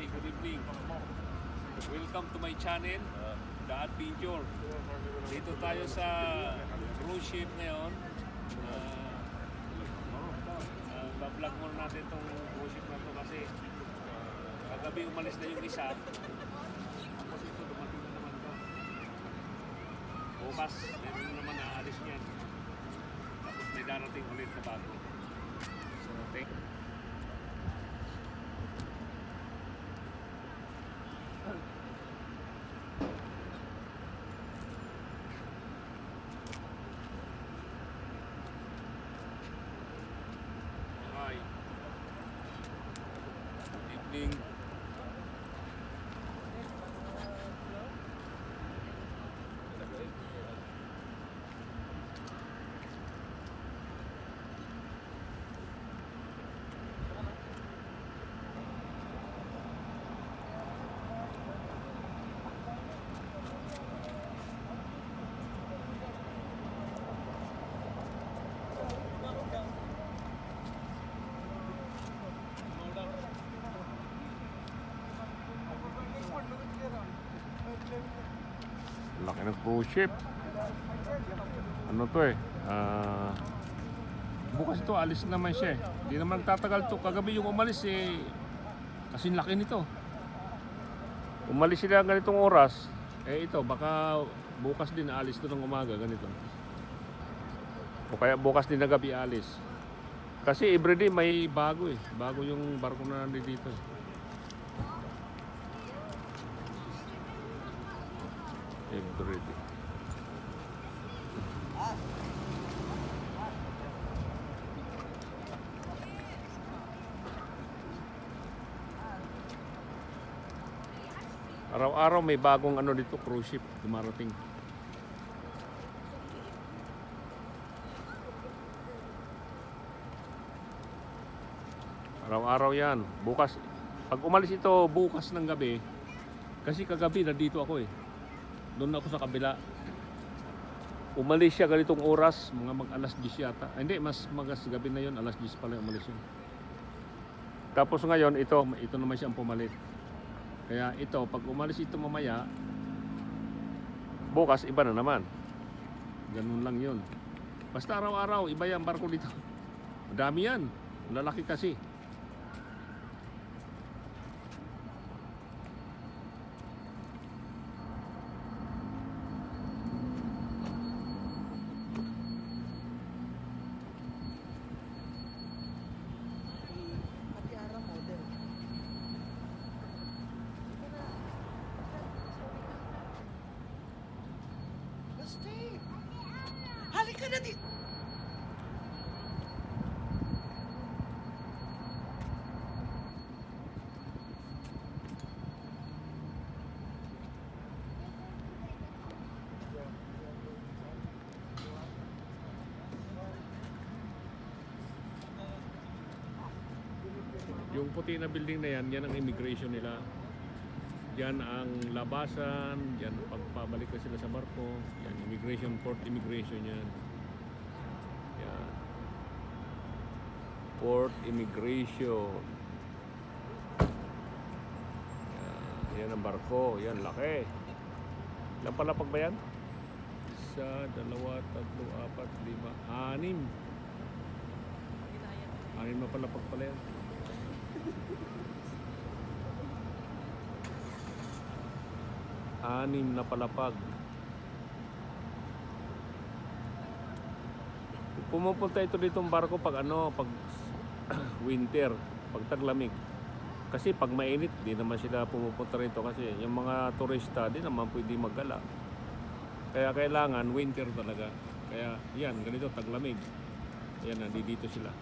Hi, good evening. Welcome to my channel, The Adventure. Dito tayo sa cruise ship ngayon. Bablog muna natin itong cruise ship na ito kasi kagabi umalis na yung isa. Tapos ito, dumating na naman ito. Bukas, meron na naman aalis niyan. Tapos may darating ulit na bago. So, thank you. Hi. Good evening. Laki ng cruise ship. Ano to eh? Bukas ito, alis naman siya eh. Hindi naman tatagal to. Kagabi yung umalis eh. Kasi laki nito. Umalis sila ganitong oras. Eh ito, baka bukas din alis to ng umaga. Ganito. O kaya bukas din na gabi alis. Kasi everyday may bago eh. Bago yung barko na nandito eh. Everyday. Araw-araw may bagong ano dito, cruise ship dumarating. Araw-araw yan. Bukas, pag umalis ito bukas ng gabi, kasi kagabi nandito ako eh. Doon ako sa kabila. Umalis siya ganitong oras, mga mag-alas 10 yata. Hindi, mas magas gabi na yon, alas 10 pala umalis yun. Tapos ngayon, ito naman siya ang pumalit. Kaya ito, pag umalis ito mamaya, bukas iba na naman. Ganun lang yun. Basta araw-araw, iba yung barko dito. Madami yan. Lalaki kasi. Halika na di. Yung puti na building na yan, yan ang immigration nila. Yan ang labasan, yan pagpabalik na sila sa barko. Yan, immigration, port immigration yan. Yan. Port immigration. Yan ang barko, yan laki. Ilang palapag ba yan? 1, 2, 3, 4, 5, 6. 6 na palapag pala yan. Anim na palapag. Pumupunta ito ditong barko pag pag winter, pag taglamig. Kasi pag mainit, di naman sila pumupunta rito kasi yung mga turista di naman pwede maggala. Kaya kailangan winter talaga. Kaya yan, ganito taglamig. Yan, nandito sila.